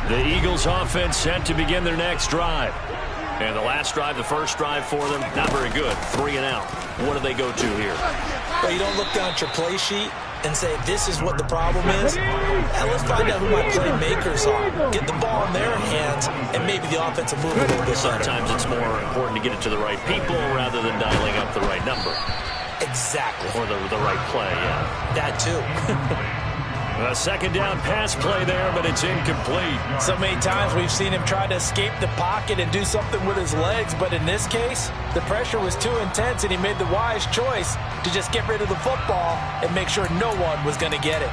The Eagles offense set to begin their next drive. And the last drive, the first drive for them, not very good. 3 and out. What do they go to here? Well, you don't look down at your play sheet and say, this is what the problem is. And let's find out who my playmakers are. Get the ball in their hands, and maybe the offense will move a little bit better. Sometimes it's more important to get it to the right people rather than dialing up the right number. Exactly. Or the right play, yeah. That too. A second down pass play there, but it's incomplete. So many times we've seen him try to escape the pocket and do something with his legs, but in this case, the pressure was too intense and he made the wise choice to just get rid of the football and make sure no one was going to get it.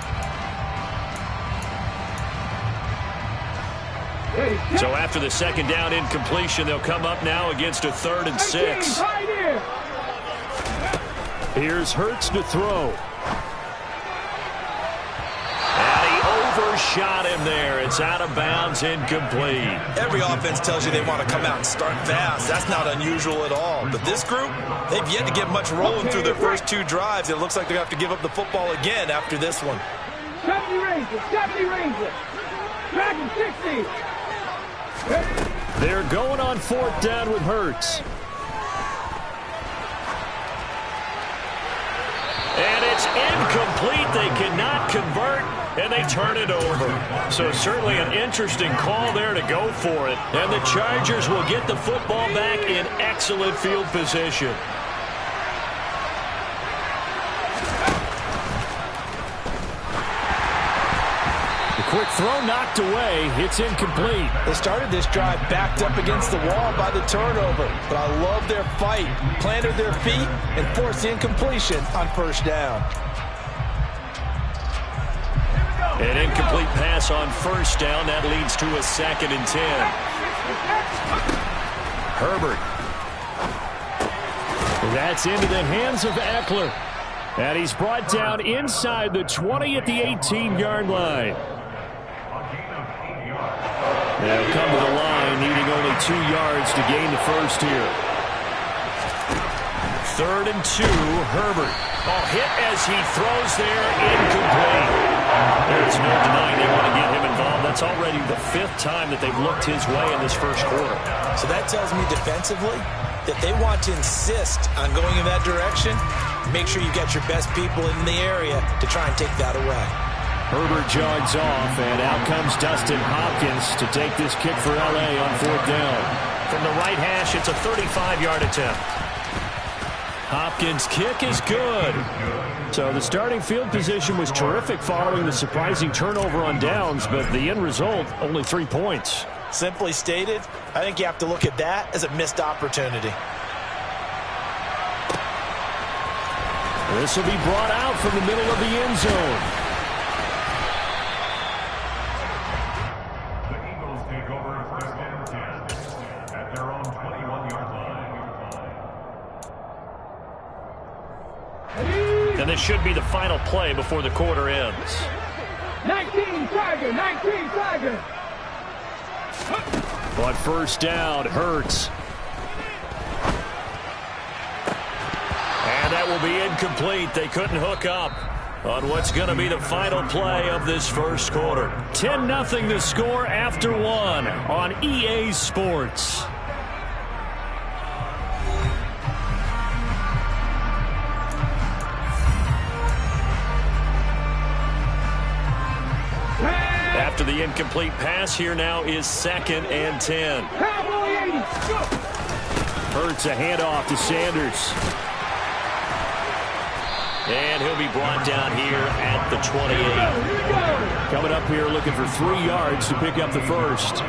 So after the second down incompletion, they'll come up now against a 3rd and 6. Here's Hurts to throw. Overshot him there. It's out of bounds, incomplete. Every offense tells you they want to come out and start fast. That's not unusual at all. But this group, they've yet to get much rolling through their first 2 drives. It looks like they're going to have to give up the football again after this one. 70 Rangers. Dragon 60. They're going on 4th down with Hurts. And it's incomplete. They cannot convert, and they turn it over. So certainly an interesting call there to go for it. And the Chargers will get the football back in excellent field position. Quick throw knocked away. It's incomplete. They started this drive backed up against the wall by the turnover, but I love their fight. Planted their feet and forced the incompletion on 1st down. An incomplete pass on 1st down. That leads to a 2nd and 10. Herbert. That's into the hands of Eckler. And he's brought down inside the 20 at the 18-yard line. They'll come to the line, needing only 2 yards to gain the first here. 3rd and 2, Herbert. Oh, hit as he throws there, incomplete. There's no denying they want to get him involved. That's already the 5th time that they've looked his way in this first quarter. So that tells me defensively that they want to insist on going in that direction. Make sure you get your best people in the area to try and take that away. Herbert jogs off, and out comes Dustin Hopkins to take this kick for L.A. on 4th down. From the right hash, it's a 35-yard attempt. Hopkins' kick is good. So the starting field position was terrific following the surprising turnover on downs, but the end result, only 3 points. Simply stated, I think you have to look at that as a missed opportunity. This will be brought out from the middle of the end zone. And this should be the final play before the quarter ends. 19 Tiger. On 1st down, Hurts. And that will be incomplete. They couldn't hook up on what's going to be the final play of this first quarter. 10-0 the score after 1 on EA Sports. After the incomplete pass, here now is 2nd and 10. Hurts a handoff to Sanders. And he'll be brought down here at the 28. Coming up here looking for 3 yards to pick up the first.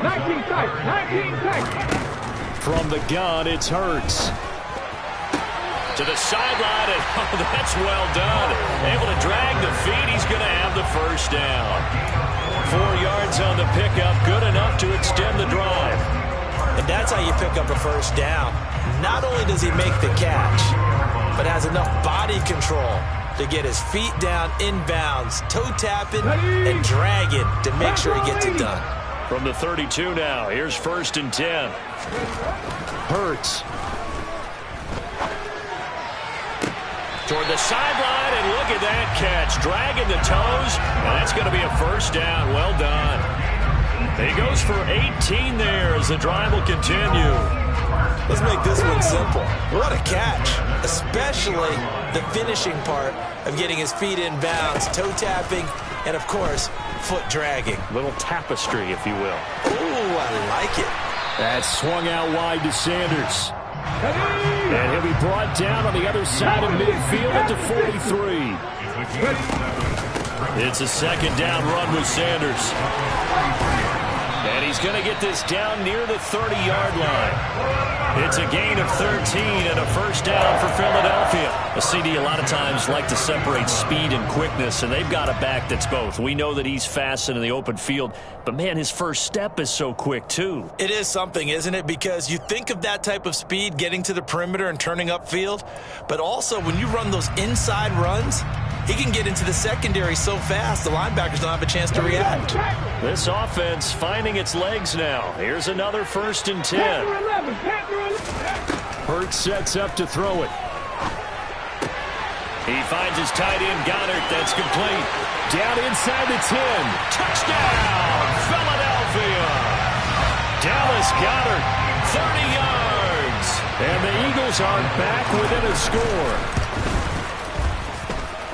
19 tight. From the gun, it's Hurts. To the sideline, and oh, that's well done. Able to drag the feet. He's going to have the first down. 4 yards on the pickup, good enough to extend the drive. And that's how you pick up a first down. Not only does he make the catch, but has enough body control to get his feet down inbounds, toe tapping and dragging to make sure he gets it done. From the 32 now, here's 1st and 10. Hurts. toward the sideline, and look at that catch. Dragging the toes, and that's going to be a first down. Well done. He goes for 18 there as the drive will continue. Let's make this one simple. What a catch, especially the finishing part of getting his feet in bounds, toe tapping, and, of course, foot dragging. Little tapestry, if you will. Ooh, I like it. That swung out wide to Sanders. And he'll be brought down on the other side of midfield at the 43. It's a second down run with Sanders. And he's going to get this down near the 30-yard line. It's a gain of 13 and a first down for Philadelphia. A CD a lot of times like to separate speed and quickness, and they've got a back that's both. We know that he's fast in the open field, but, man, his first step is so quick, too. It is something, isn't it? Because you think of that type of speed getting to the perimeter and turning upfield, but also when you run those inside runs, he can get into the secondary so fast the linebackers don't have a chance to react. This offense finding its legs now. Here's another 1st and 10. Hurts sets up to throw it. He finds his tight end, Goddard. That's complete. Down inside the 10. Touchdown, Philadelphia. Dallas Goddard, 30 yards. And the Eagles are back within a score.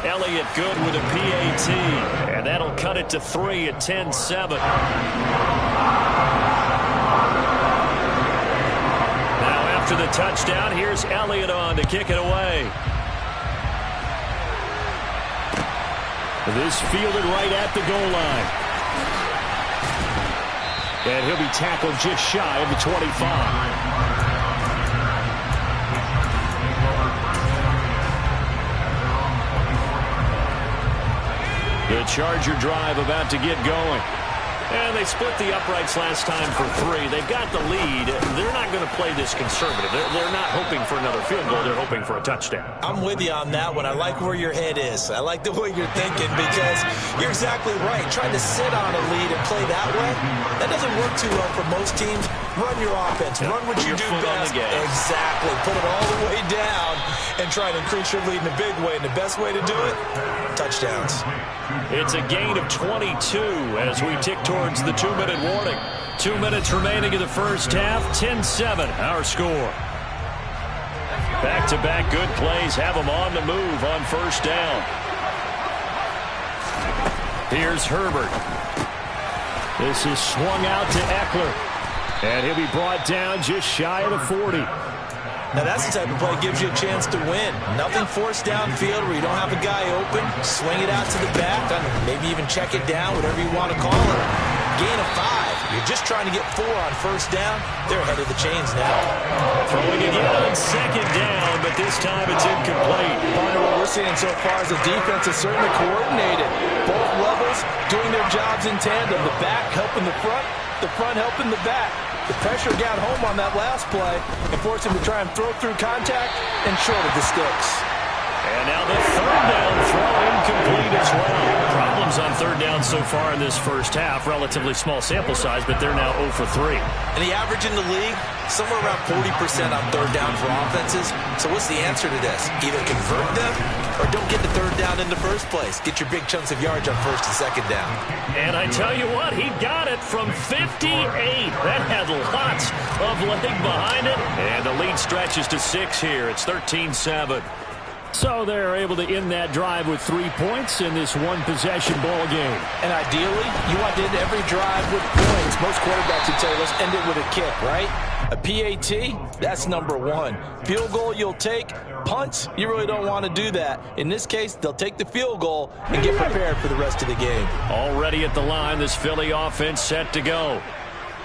Elliott good with a PAT, and that'll cut it to 3 at 10-7. Now after the touchdown, here's Elliott on to kick it away. This fielded right at the goal line. And he'll be tackled just shy of the 25. The Charger drive about to get going. And they split the uprights last time for 3. They've got the lead. They're not going to play this conservative. They're not hoping for another field goal. They're hoping for a touchdown. I'm with you on that one. I like where your head is. I like the way you're thinking because you're exactly right. Trying to sit on a lead and play that way, that doesn't work too well for most teams. Run your offense. Run what you do best. Exactly. Put it all the way down and try to increase your lead in a big way. And the best way to do it, touchdowns. It's a gain of 22 as we tick towards the 2-minute warning. 2 minutes remaining in the first half. 10-7, our score. Back-to-back good plays have them on the move on first down. Here's Herbert. This is swung out to Eckler. And he'll be brought down just shy of the 40. Now that's the type of play that gives you a chance to win. Nothing forced downfield where you don't have a guy open. Swing it out to the back. Maybe even check it down, whatever you want to call it. Gain of 5. You're just trying to get 4 on first down. They're ahead of the chains now. Throwing again on second down, but this time it's incomplete. Partner, what we're seeing so far is the defense is certainly coordinated. Both levels doing their jobs in tandem. The back helping the front helping the back. The pressure got home on that last play and forced him to try and throw through contact and short of the sticks. And now the third down throw incomplete as well. Problems on third down so far in this first half. Relatively small sample size, but they're now 0 for 3. And the average in the league, somewhere around 40% on third down for offenses. So what's the answer to this? Either convert them or don't get the third down in the first place. Get your big chunks of yards on first and second down. And I tell you what, he got it from 58. That had lots of leg behind it. And the lead stretches to 6 here. It's 13-7. So they're able to end that drive with 3 points in this one-possession ball game. And ideally, you want to end every drive with points. Most quarterbacks would say, let's end it with a kick, right? A PAT, that's number 1. Field goal you'll take. Punts, you really don't want to do that. In this case, they'll take the field goal and get prepared for the rest of the game. Already at the line, this Philly offense set to go.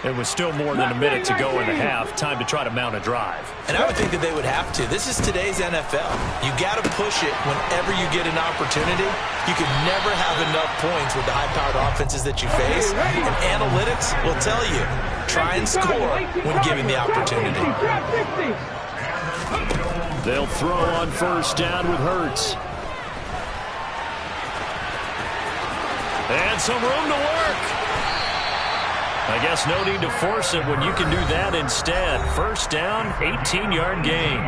It was still more than a minute to go in the half. Time to try to mount a drive. And I would think that they would have to. This is today's NFL. You got to push it whenever you get an opportunity. You can never have enough points with the high-powered offenses that you face. And analytics will tell you, try and score when given the opportunity. They'll throw on first down with Hurts. And some room to work. I guess no need to force it when you can do that instead. First down, 18-yard gain.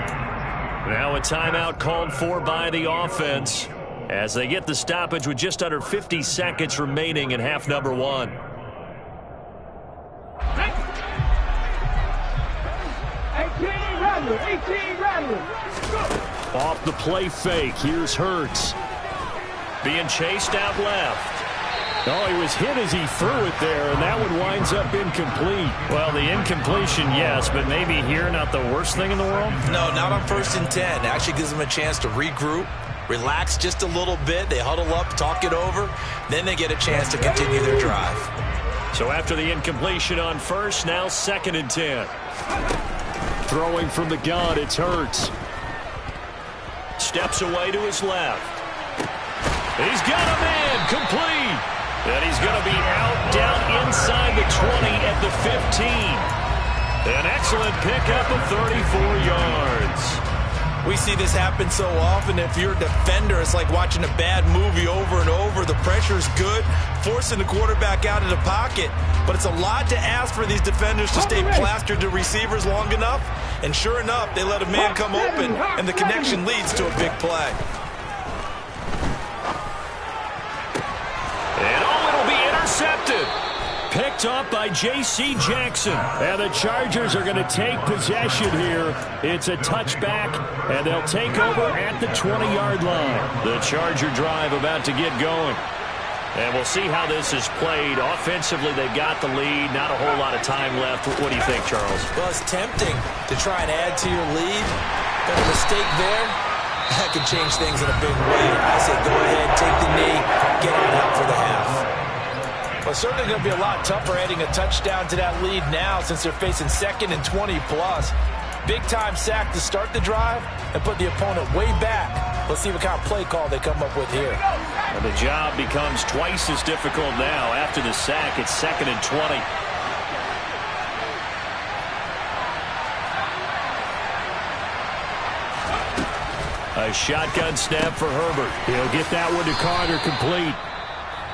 Now a timeout called for by the offense as they get the stoppage with just under 50 seconds remaining in half number 1. Off the play fake, here's Hurts. Being chased out left. Oh, he was hit as he threw it there, and that one winds up incomplete. Well, the incompletion, yes, but maybe here not the worst thing in the world? No, not on 1st and 10. It actually gives them a chance to regroup, relax just a little bit. They huddle up, talk it over. Then they get a chance to continue their drive. So after the incompletion on 1st, now 2nd and 10. Throwing from the gun, it's Hurts. Steps away to his left. He's got a man, complete. And he's going to be out down inside the 20 at the 15. An excellent pickup of 34 yards. We see this happen so often. If you're a defender, it's like watching a bad movie over and over. The pressure's good, forcing the quarterback out of the pocket. But it's a lot to ask for these defenders to stay plastered to receivers long enough. And sure enough, they let a man come open, and the connection leads to a big play. Intercepted. Picked up by J.C. Jackson. And the Chargers are going to take possession here. It's a touchback, and they'll take over at the 20-yard line. The Charger drive about to get going. And we'll see how this is played. Offensively, they've got the lead. Not a whole lot of time left. What do you think, Charles? Well, it's tempting to try and add to your lead. But a mistake there, that could change things in a big way. I say go ahead, take the knee, get on out for the half. Well, it's certainly going to be a lot tougher adding a touchdown to that lead now since they're facing 2nd and 20+. Big-time sack to start the drive and put the opponent way back. Let's see what kind of play call they come up with here. And the job becomes twice as difficult now. After the sack, it's 2nd and 20. A shotgun snap for Herbert. He'll get that one to Carter, complete.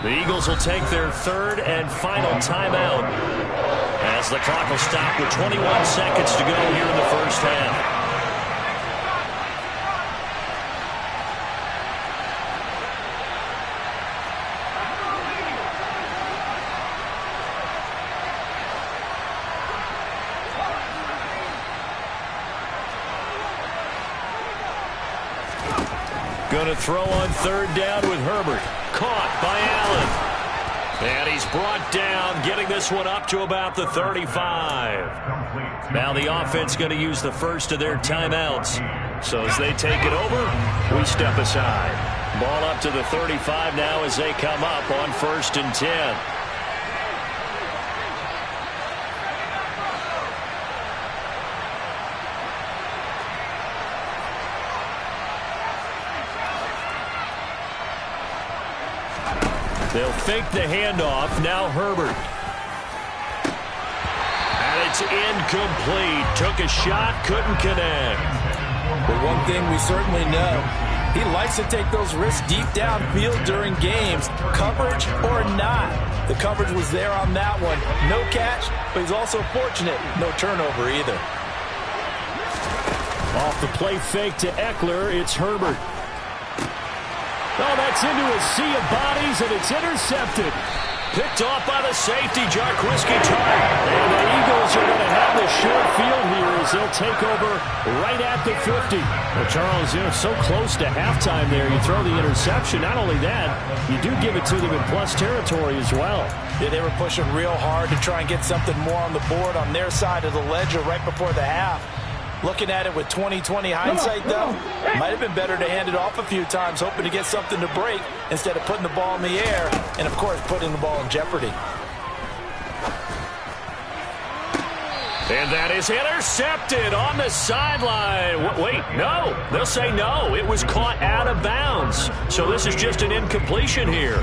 The Eagles will take their 3rd and final timeout as the clock will stop with 21 seconds to go here in the 1st half. Going to throw on 3rd down with Herbert. Caught by Allen. And he's brought down, getting this one up to about the 35. Now the offense going to use the first of their timeouts. So as they take it over, we step aside. Ball up to the 35 now as they come up on 1st and 10. They'll fake the handoff. Now Herbert. And it's incomplete. Took a shot, couldn't connect. But one thing we certainly know, he likes to take those risks deep downfield during games, coverage or not. The coverage was there on that one. No catch, but he's also fortunate. No turnover either. Off the play fake to Eckler, it's Herbert. Oh, that's into a sea of bodies, and it's intercepted. Picked off by the safety, Jarquiski Tartt. And the Eagles are going to have the short field here as they'll take over right at the 50. Well, Charles, so close to halftime there. You throw the interception. Not only that, you do give it to them in plus territory as well. Yeah, they were pushing real hard to try and get something more on the board on their side of the ledger right before the half. Looking at it with 20/20 hindsight, though, might have been better to hand it off a few times, hoping to get something to break instead of putting the ball in the air and, of course, putting the ball in jeopardy. And that is intercepted on the sideline. Wait, no. They'll say no. It was caught out of bounds. So this is just an incompletion here.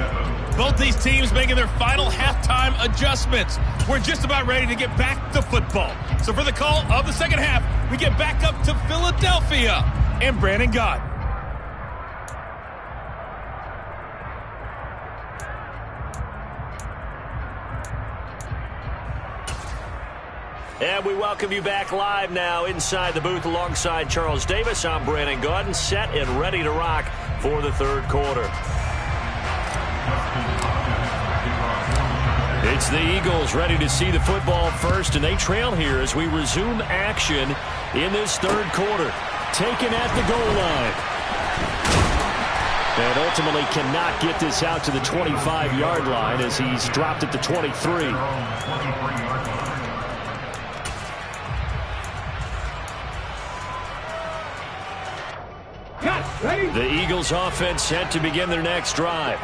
Both these teams making their final halftime adjustments. We're just about ready to get back to football. So for the call of the second half, we get back up to Philadelphia and Brandon Gott. And we welcome you back live now inside the booth alongside Charles Davis. I'm Brandon Gaudin, set and ready to rock for the third quarter. It's the Eagles ready to see the football first, and they trail here as we resume action in this third quarter. Taken at the goal line. And ultimately cannot get this out to the 25-yard line as he's dropped at the 23. The Eagles offense set to begin their next drive.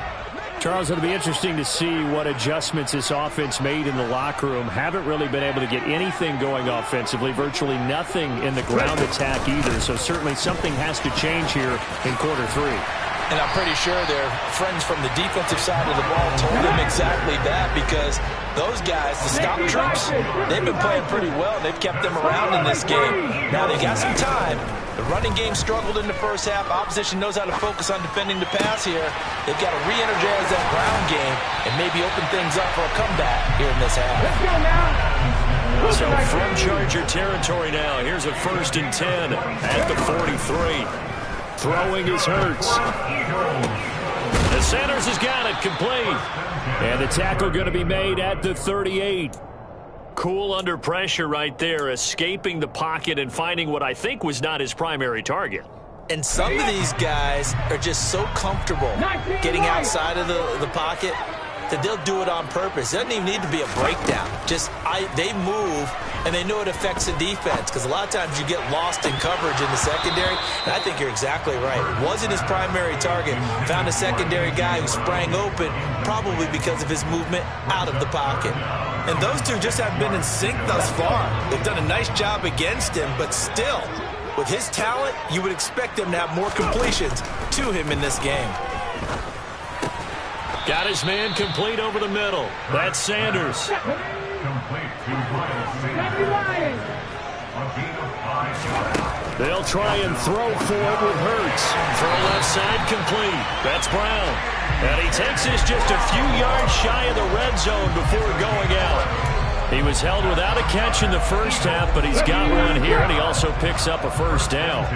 Charles, it'll be interesting to see what adjustments this offense made in the locker room. Haven't really been able to get anything going offensively, virtually nothing in the ground attack either. So certainly something has to change here in quarter three. And I'm pretty sure their friends from the defensive side of the ball told them exactly that, because those guys, the stop troops, they've been playing pretty well. They've kept them around in this game. Now they got some time. The running game struggled in the first half. Opposition knows how to focus on defending the pass here. They've got to re-energize that ground game and maybe open things up for a comeback here in this half. Let's go now. So from Charger territory now, here's a 1st and 10 at the 43. Throwing is Hurts. The Sanders has got it, complete. And the tackle going to be made at the 38. Cool under pressure right there, escaping the pocket and finding what I think was not his primary target. And some of these guys are just so comfortable getting outside of the pocket that they'll do it on purpose. It doesn't even need to be a breakdown. They move, and they know it affects the defense, because a lot of times you get lost in coverage in the secondary, and I think you're exactly right. Wasn't his primary target. Found a secondary guy who sprang open, probably because of his movement out of the pocket. And those two just haven't been in sync thus far. They've done a nice job against him, but still, with his talent, you would expect them to have more completions to him in this game. Got his man complete over the middle. That's Sanders. They'll try and throw for it with Hurts. Throw left side complete. That's Brown. And he takes this just a few yards shy of the red zone before going out. He was held without a catch in the first half, but he's got one here, and he also picks up a first down.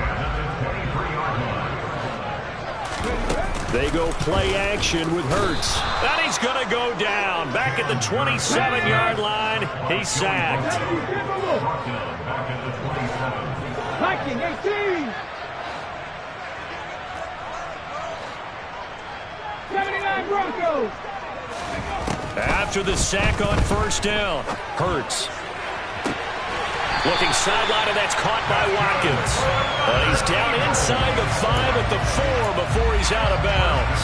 They go play action with Hurts. And he's going to go down. Back at the 27-yard line, he's sacked. Viking 18. 79 Broncos. After the sack on first down, Hurts. Looking sideline, and that's caught by Watkins. But he's down inside the 5 at the 4 before he's out of bounds.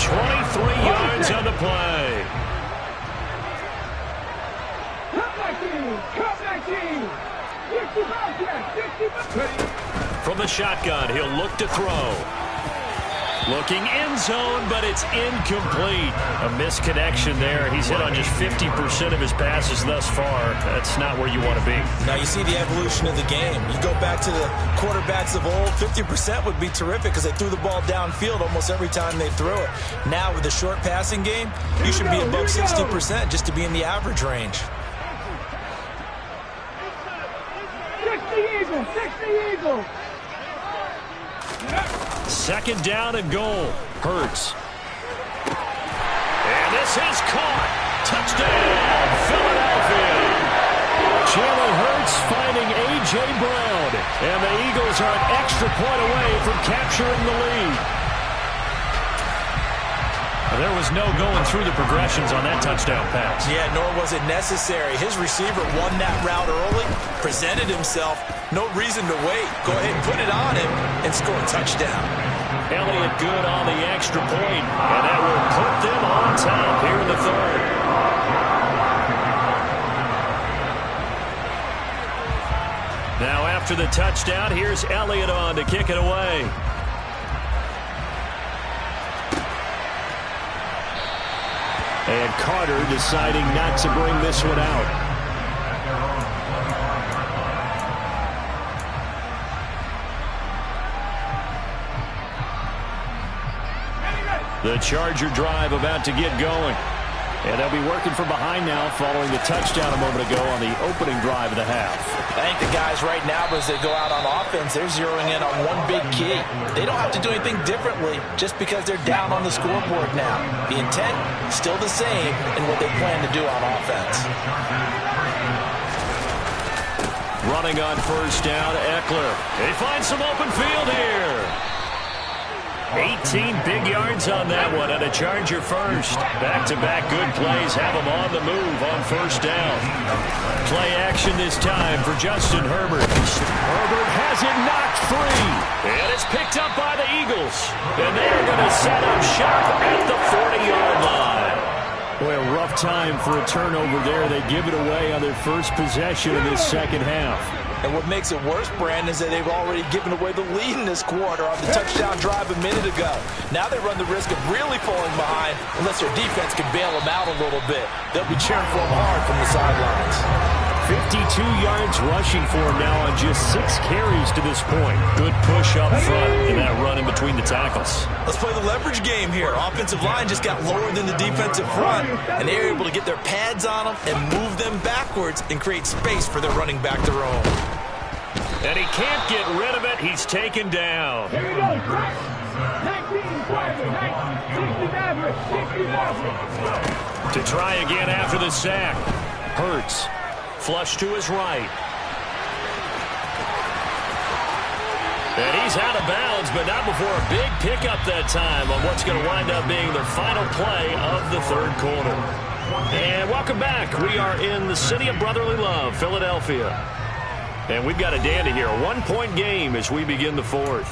23 yards on the play. Cut 19. 65. From the shotgun, he'll look to throw. Looking end zone, but it's incomplete. A misconnection there. He's hit on just 50% of his passes thus far. That's not where you want to be. Now you see the evolution of the game. You go back to the quarterbacks of old, 50% would be terrific because they threw the ball downfield almost every time they threw it. Now with the short passing game, you should be above 60% just to be in the average range. 60 Eagles. 60 Eagles. Second down and goal. Hurts. And this is caught. Touchdown, Philadelphia. Jalen Hurts finding A.J. Brown. And the Eagles are an extra point away from capturing the lead. There was no going through the progressions on that touchdown pass. Yeah, nor was it necessary. His receiver won that route early, presented himself. No reason to wait. Go ahead and put it on him and score a touchdown. Elliott good on the extra point, and that will put them on top here in the third. Now after the touchdown, here's Elliott on to kick it away. And Carter deciding not to bring this one out. The Charger drive about to get going. And they'll be working from behind now following the touchdown a moment ago on the opening drive of the half. I think the guys right now, as they go out on offense, they're zeroing in on one big key. They don't have to do anything differently just because they're down on the scoreboard now. The intent, still the same in what they plan to do on offense. Running on first down, Eckler. He finds some open field here. 18 big yards on that one, and a Charger first. Back-to-back good plays have him on the move on first down. Play action this time for Justin Herbert. Herbert has it knocked free, and it's picked up by the Eagles. And they're going to set up shop at the 40-yard line. Boy, a rough time for a turnover there. They give it away on their first possession of this second half. And what makes it worse, Brandon, is that they've already given away the lead in this quarter on the touchdown drive a minute ago. Now they run the risk of really falling behind unless their defense can bail them out a little bit. They'll be cheering for them hard from the sidelines. 52 yards rushing for him now on just 6 carries to this point. Good push up front in that run in between the tackles. Let's play the leverage game here. Offensive line just got lower than the defensive front, and they were able to get their pads on them and move them backwards and create space for their running back to roam. And he can't get rid of it. He's taken down. Here we go. 19, 60. To try again after the sack. Hurts. Flush to his right. And he's out of bounds, but not before a big pickup that time on what's going to wind up being their final play of the third quarter. And welcome back. We are in the city of brotherly love, Philadelphia. And we've got a dandy here. A one-point game as we begin the fourth.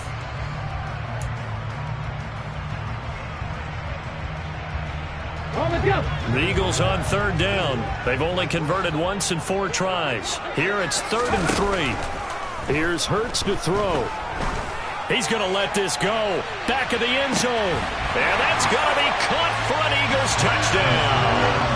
The Eagles on third down. They've only converted once in 4 tries. Here it's 3rd and 3. Here's Hurts to throw. He's going to let this go. Back of the end zone. And that's going to be caught for an Eagles touchdown.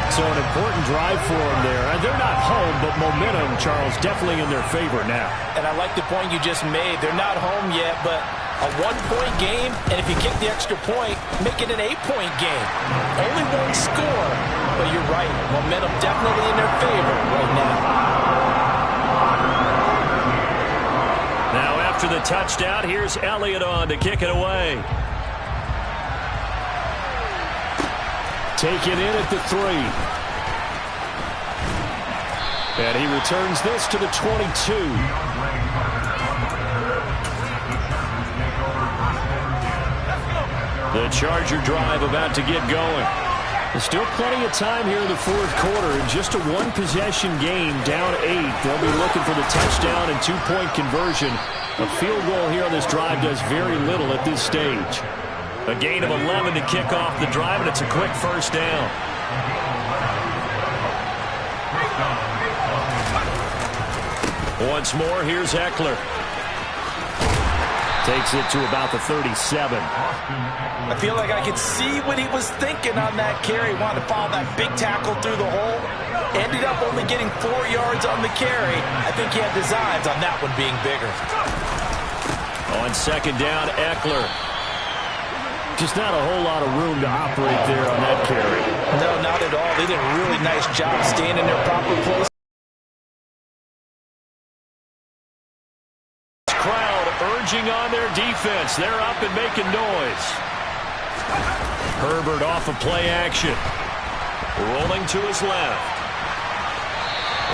So an important drive for them there. They're not home, but momentum, Charles, definitely in their favor now. And I like the point you just made. They're not home yet, but a 1-point game, and if you kick the extra point, make it an 8-point game. Only 1 score, but you're right. Momentum definitely in their favor right now. Now after the touchdown, here's Elliott on to kick it away. Taken in at the 3. And he returns this to the 22. The Charger drive about to get going. There's still plenty of time here in the fourth quarter. In just a 1-possession game, down 8. They'll be looking for the touchdown and 2-point conversion. A field goal here on this drive does very little at this stage. A gain of 11 to kick off the drive, and it's a quick first down. Once more, here's Eckler. Takes it to about the 37. I feel like I could see what he was thinking on that carry. Wanted to follow that big tackle through the hole. Ended up only getting 4 yards on the carry. I think he had designs on that one being bigger. On second down, Eckler. Just not a whole lot of room to operate there on that carry. No, not at all. They did a really nice job staying in their proper place. Crowd urging on their defense. They're up and making noise. Herbert off of play action. Rolling to his left.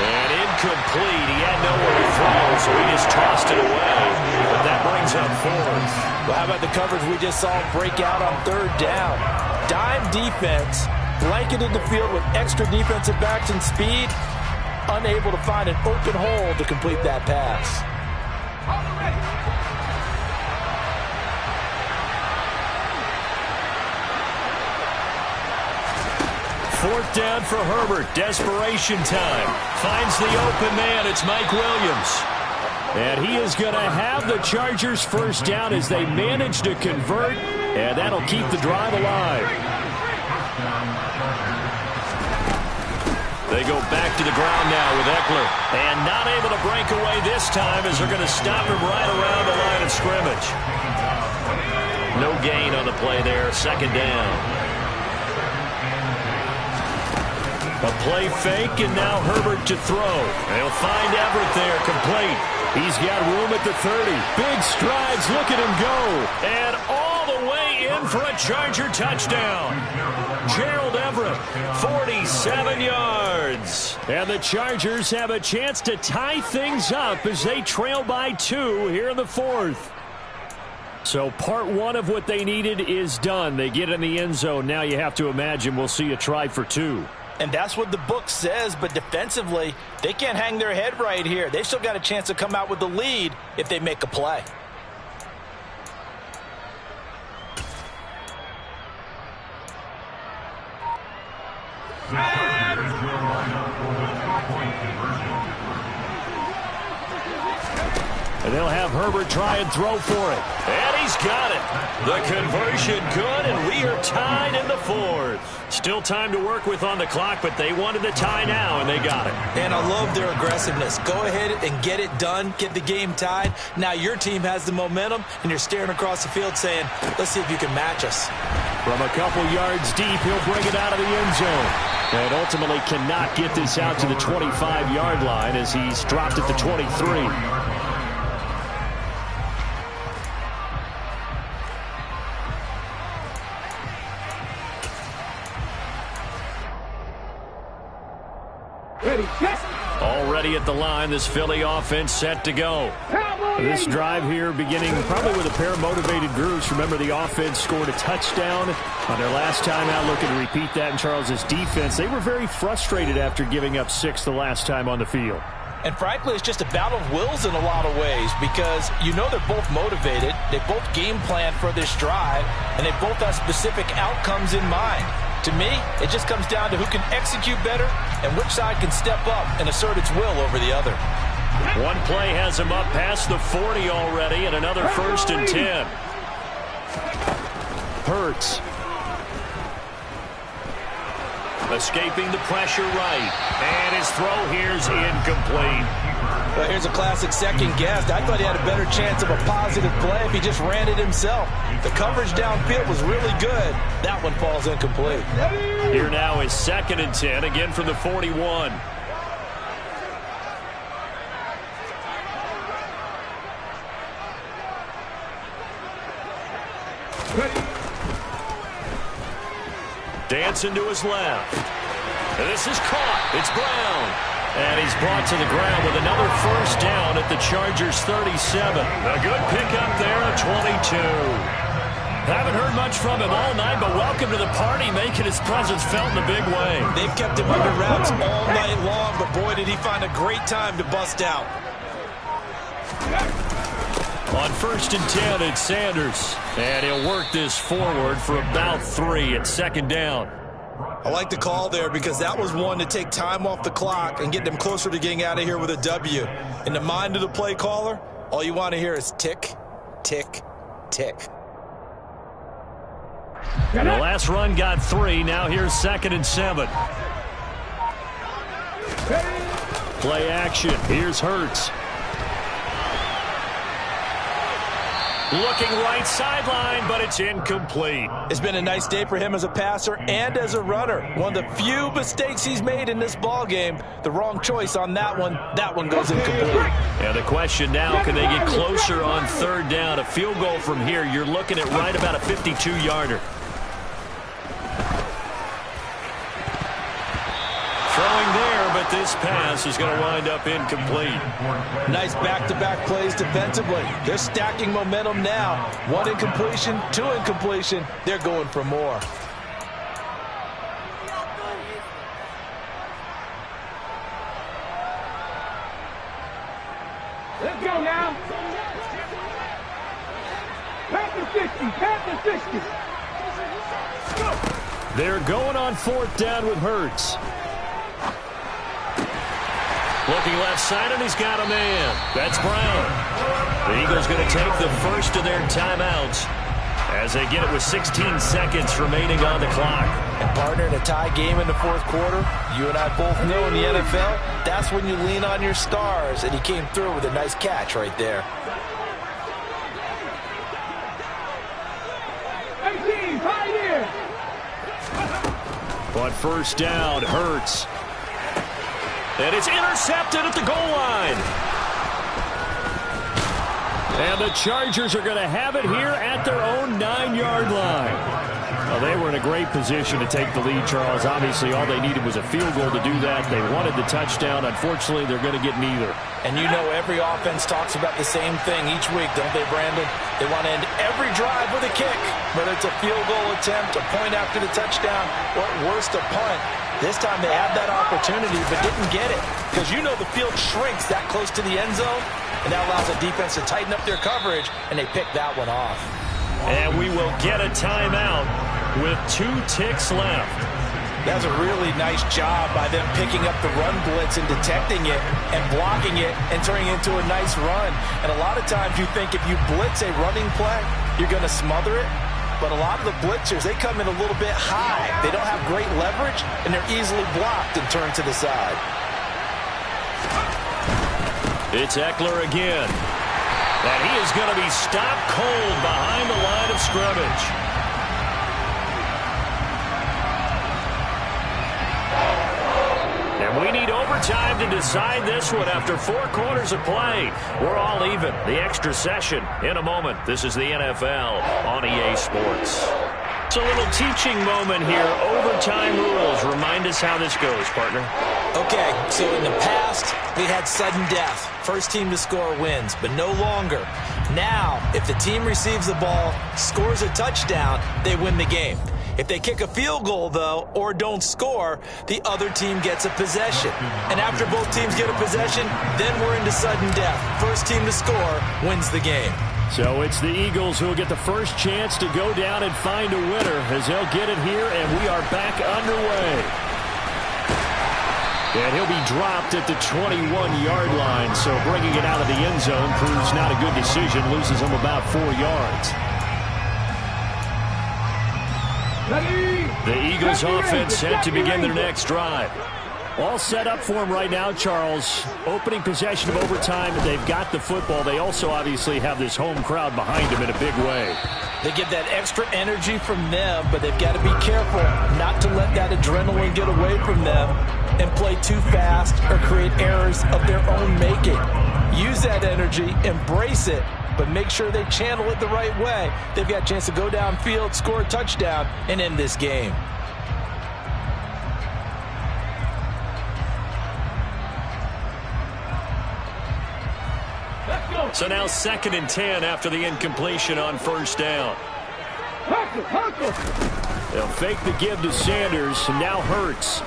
And incomplete. He had nowhere to throw, so he just tossed it away. But that brings up 4th. Well, how about the coverage we just saw break out on 3rd down? Dime defense, blanketed the field with extra defensive backs and speed, unable to find an open hole to complete that pass. 4th down for Herbert. Desperation time. Finds the open man. It's Mike Williams. And he is going to have the Chargers first down as they manage to convert. And that'll keep the drive alive. They go back to the ground now with Eckler. And not able to break away this time as they're going to stop him right around the line of scrimmage. No gain on the play there. 2nd down. A play fake, and now Herbert to throw. They'll find Everett there, complete. He's got room at the 30. Big strides, look at him go. And all the way in for a Charger touchdown. Gerald Everett, 47 yards. And the Chargers have a chance to tie things up as they trail by 2 here in the 4th. So part 1 of what they needed is done. They get in the end zone. Now you have to imagine we'll see a try for 2. And that's what the book says, but defensively, they can't hang their head right here. They still got a chance to come out with the lead if they make a play. And they'll have Herbert try and throw for it. And he's got it. The conversion good, and we are tied in the 4th. Still time to work with on the clock, but they wanted the tie now, and they got it. And I love their aggressiveness. Go ahead and get it done, get the game tied. Now your team has the momentum, and you're staring across the field saying, let's see if you can match us. From a couple yards deep, he'll bring it out of the end zone. And ultimately cannot get this out to the 25-yard line as he's dropped at the 23. Already at the line, this Philly offense set to go. This drive here beginning probably with a pair of motivated groups. Remember, the offense scored a touchdown on their last time out. Looking to repeat that in Charles' defense. They were very frustrated after giving up 6 the last time on the field. And frankly, it's just a battle of wills in a lot of ways because you know they're both motivated. They both game plan for this drive, and they both have specific outcomes in mind. To me, it just comes down to who can execute better and which side can step up and assert its will over the other. One play has him up past the 40 already, and another 1st and 10. Hurts. Escaping the pressure right. And his throw here's incomplete. Well, here's a classic second guess. I thought he had a better chance of a positive play if he just ran it himself. The coverage downfield was really good. That one falls incomplete. Here now is 2nd and 10, again from the 41. Dancing to his left. And this is caught. It's Brown. And he's brought to the ground with another 1st down at the Chargers' 37. A good pickup there at 22. Haven't heard much from him all night, but welcome to the party, making his presence felt in a big way. They've kept him under wraps all night long, but boy, did he find a great time to bust out. On 1st and 10, it's Sanders. And he'll work this forward for about 3 at 2nd down. I like the call there because that was one to take time off the clock and get them closer to getting out of here with a W. In the mind of the play caller, all you want to hear is tick, tick, tick. And the last run got 3. Now here's 2nd and 7. Play action. Here's Hurts. Looking right sideline, but it's incomplete. It's been a nice day for him as a passer and as a runner. One of the few mistakes he's made in this ball game. The wrong choice on that one. That one goes incomplete. And the question now, can they get closer on 3rd down? A field goal from here, you're looking at right about a 52-yarder. Throwing there, but this pass is going to wind up incomplete. Nice back-to-back plays defensively. They're stacking momentum now. 1 incompletion, 2 incompletion. They're going for more. Let's go now. Pass the 60. Go. They're going on 4th down with Hurts. Looking left side, and he's got a man. That's Brown. The Eagles going to take the first of their timeouts as they get it with 16 seconds remaining on the clock. And partner, in a tie game in the 4th quarter, you and I both know in the NFL, that's when you lean on your stars, and he came through with a nice catch right there. 18, right here. But first down, Hurts. And it's intercepted at the goal line. And the Chargers are going to have it here at their own 9-yard line. Well, they were in a great position to take the lead, Charles. Obviously, all they needed was a field goal to do that. They wanted the touchdown. Unfortunately, they're going to get neither. And you know every offense talks about the same thing each week, don't they, Brandon? They want to end every drive with a kick, whether it's a field goal attempt, a point after the touchdown, or at worst, a punt. This time they had that opportunity but didn't get it because you know the field shrinks that close to the end zone, and that allows the defense to tighten up their coverage, and they picked that one off. And we will get a timeout with 2 ticks left. That's a really nice job by them picking up the run blitz and detecting it and blocking it and turning it into a nice run. And a lot of times you think if you blitz a running play, you're going to smother it. But a lot of the blitzers, they come in a little bit high. They don't have great leverage, and they're easily blocked and turned to the side. It's Eckler again. And he is going to be stopped cold behind the line of scrimmage. And we need overtime to decide this one after 4 quarters of play. We're all even. The extra session in a moment. This is the NFL on EA Sports. It's a little teaching moment here. Overtime rules. Remind us how this goes, partner. Okay, so in the past, we had sudden death. First team to score wins, but no longer. Now, if the team receives the ball, scores a touchdown, they win the game. If they kick a field goal, though, or don't score, the other team gets a possession. And after both teams get a possession, then we're into sudden death. First team to score wins the game. So it's the Eagles who will get the first chance to go down and find a winner as they'll get it here, and we are back underway. And he'll be dropped at the 21-yard line, so bringing it out of the end zone proves not a good decision, loses him about 4 yards. The Eagles offense set to begin their next drive. All set up for them right now, Charles. Opening possession of overtime. They've got the football. They also obviously have this home crowd behind them in a big way. They get that extra energy from them, but they've got to be careful not to let that adrenaline get away from them and play too fast or create errors of their own making. Use that energy, embrace it, but make sure they channel it the right way. They've got a chance to go downfield, score a touchdown, and end this game. So now 2nd and 10 after the incompletion on first down. They'll fake the give to Sanders, and now Hurts.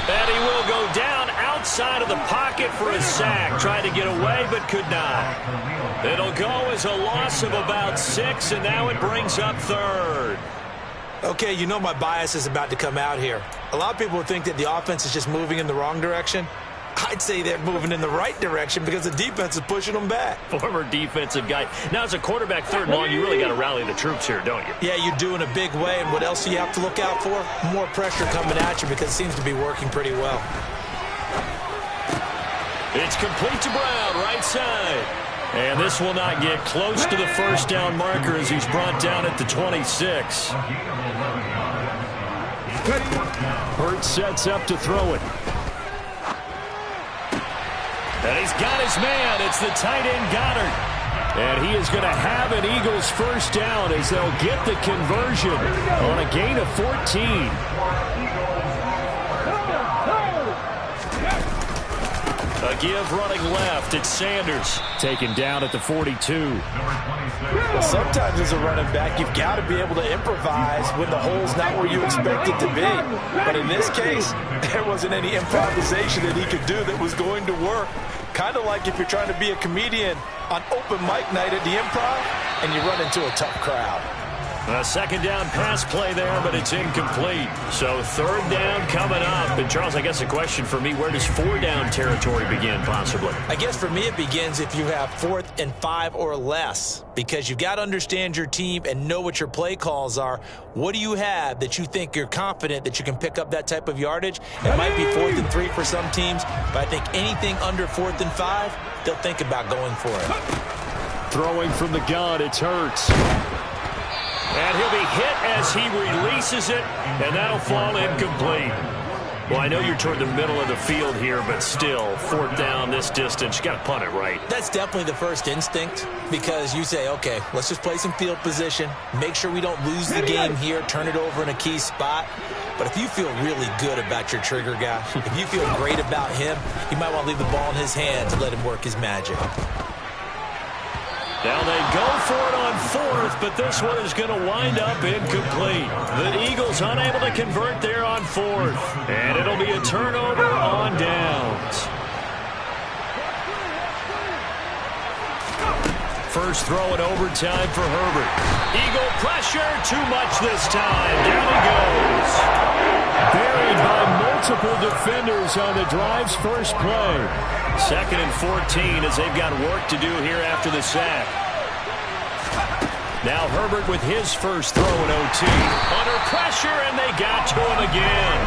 And he will go down outside of the pocket for a sack. Tried to get away, but could not. It'll go as a loss of about 6, and now it brings up 3rd. Okay, you know my bias is about to come out here. A lot of people think that the offense is just moving in the wrong direction. I'd say they're moving in the right direction because the defense is pushing them back. Former defensive guy. Now, as a quarterback 3rd and long, you really got to rally the troops here, don't you? Yeah, you do in a big way. And what else do you have to look out for? More pressure coming at you because it seems to be working pretty well. It's complete to Brown, right side. And this will not get close to the first down marker as he's brought down at the 26. Hurts sets up to throw it. And he's got his man. It's the tight end, Goddard. And he is going to have an Eagles first down as they'll get the conversion on a gain of 14. A give running left. It's Sanders. Taken down at the 42. Well, sometimes as a running back, you've got to be able to improvise when the hole's not where you expect it to be. But in this case, there wasn't any improvisation that he could do that was going to work. Kind of like if you're trying to be a comedian on open mic night at the Improv and you run into a tough crowd. A 2nd down pass play there, but it's incomplete. So 3rd down coming up. And, Charles, I guess a question for me, where does 4 down territory begin, possibly? I guess for me it begins if you have 4th and 5 or less, because you've got to understand your team and know what your play calls are. What do you have that you think you're confident that you can pick up that type of yardage? It might be 4th and 3 for some teams, but I think anything under 4th and 5, they'll think about going for it. Throwing from the gun, it's Hurts. And he'll be hit as he releases it, and that'll fall incomplete. Well, I know you're toward the middle of the field here, but still, 4th down this distance, you got to punt it, right? That's definitely the first instinct, because you say, okay, let's just play some field position, make sure we don't lose the game here, turn it over in a key spot. But if you feel really good about your trigger guy, if you feel great about him, you might want to leave the ball in his hands and let him work his magic. Now they go for it on 4th, but this one is going to wind up incomplete. The Eagles unable to convert there on 4th, and it'll be a turnover on downs. First throw in overtime for Herbert. Eagle pressure, too much this time. Down he goes. Buried by multiple defenders on the drive's first play. 2nd and 14 as they've got work to do here after the sack. Now Herbert with his first throw in OT. Under pressure, and they got to him again.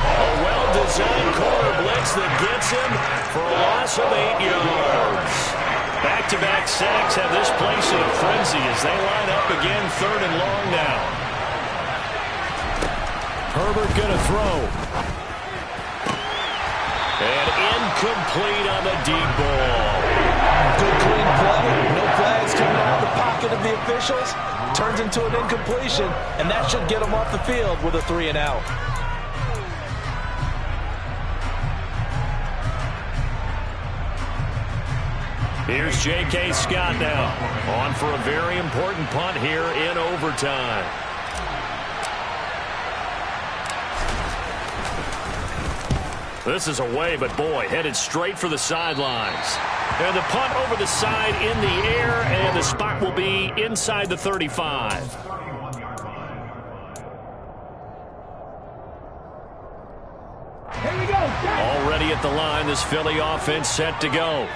A well-designed corner blitz that gets him for a loss of 8 yards. Back-to-back sacks have this place in a frenzy as they line up again 3rd and long now. Herbert gonna throw. And incomplete on the deep ball. Good clean play. No flags coming out of the pocket of the officials. Turns into an incompletion, and that should get him off the field with a 3 and out. Here's J.K. Scott now. On for a very important punt here in overtime. This is away, but boy, headed straight for the sidelines. And the punt over the side in the air, and the spot will be inside the 35. Here we go. Already at the line, this Philly offense set to go.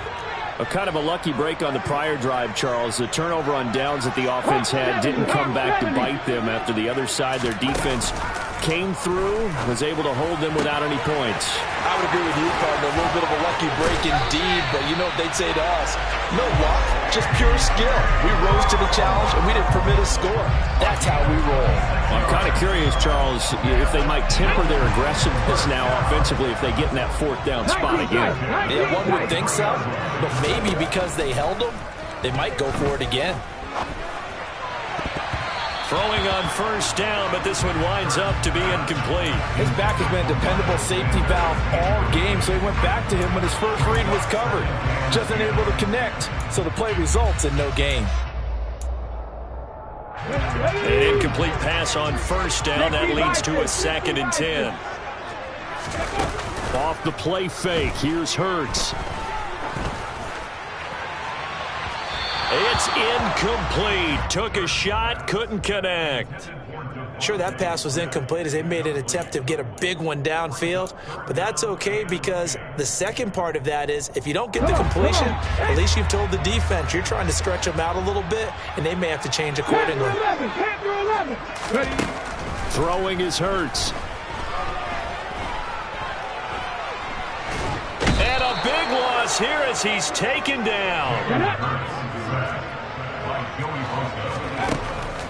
A kind of a lucky break on the prior drive, Charles. The turnover on downs that the offense had didn't come back to bite them after the other side. Their defense came through, was able to hold them without any points. I would agree with you, partner. A little bit of a lucky break indeed, but you know what they'd say to us? No luck, just pure skill. We rose to the challenge, and we didn't permit a score. That's how we roll. I'm kind of curious, Charles, if they might temper their aggressiveness now offensively if they get in that 4th down spot again. Yeah, one would think so, but maybe because they held them, they might go for it again. Throwing on 1st down, but this one winds up to be incomplete. His back has been a dependable safety valve all game, so he went back to him when his first read was covered. Just unable to connect, so the play results in no gain. An incomplete pass on 1st down. That leads to a 2nd and 10. Off the play fake, here's Hurts. It's incomplete. Took a shot, couldn't connect. Sure, that pass was incomplete as they made an attempt to get a big one downfield, but that's okay because the second part of that is if you don't get the completion, at least you've told the defense you're trying to stretch them out a little bit, and they may have to change accordingly. Throwing is Hurts. And a big loss here as he's taken down.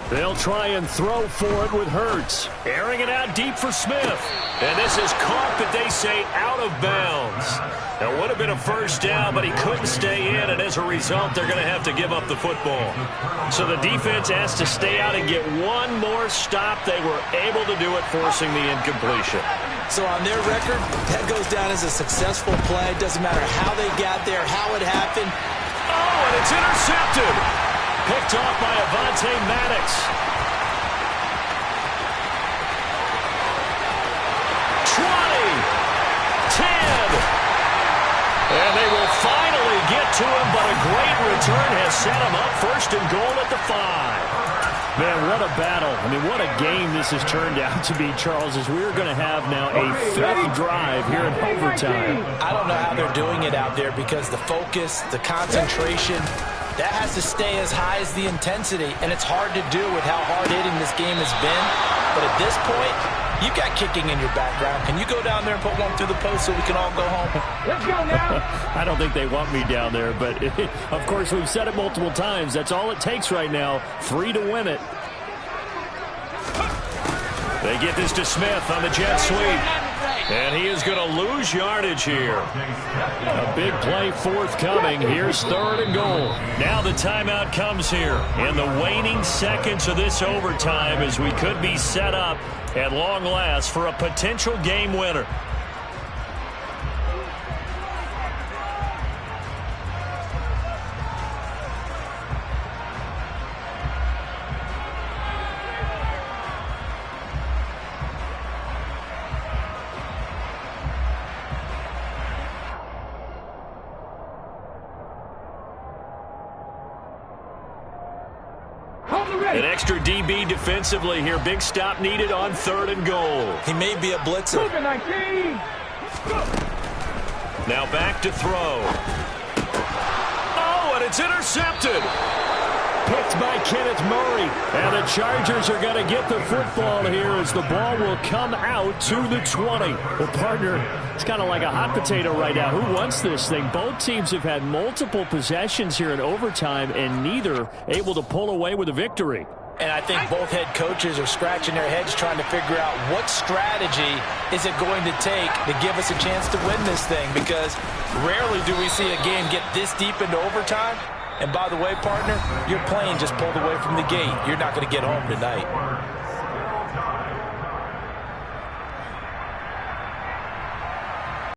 They'll try and throw for it with Hurts. Airing it out deep for Smith. And this is caught, but they say out of bounds. That would have been a 1st down, but he couldn't stay in, and as a result, they're going to have to give up the football. So the defense has to stay out and get one more stop. They were able to do it, forcing the incompletion. So on their record, that goes down as a successful play. Doesn't matter how they got there, how it happened. Oh, and it's intercepted. Picked off by Avonte Maddox. 20, 10. And they will finally get to him, but a great return has set him up 1st and goal at the 5. Man, what a battle. I mean, what a game this has turned out to be, Charles, as we're going to have now a 5th drive here in overtime. I don't know how they're doing it out there because the focus, the concentration, that has to stay as high as the intensity, and it's hard to do with how hard-hitting this game has been. But at this point, you've got kicking in your background. Can you go down there and put one through the post so we can all go home? Let's go now. I don't think they want me down there, but of course we've said it multiple times. That's all it takes right now. 3 to win it. They get this to Smith on the jet sweep. And he is going to lose yardage here. A big play forthcoming. Here's 3rd and goal. Now the timeout comes here in the waning seconds of this overtime as we could be set up at long last for a potential game winner. An extra DB defensively here. Big stop needed on 3rd and goal. He may be a blitzer. Now back to throw. Oh, and it's intercepted. Picked by Kenneth Murray. And the Chargers are going to get the football here as the ball will come out to the 20. Well, partner, it's kind of like a hot potato right now. Who wants this thing? Both teams have had multiple possessions here in overtime, and neither able to pull away with a victory. And I think both head coaches are scratching their heads trying to figure out what strategy is it going to take to give us a chance to win this thing, because rarely do we see a game get this deep into overtime. And by the way, partner, your plane just pulled away from the gate. You're not going to get home tonight.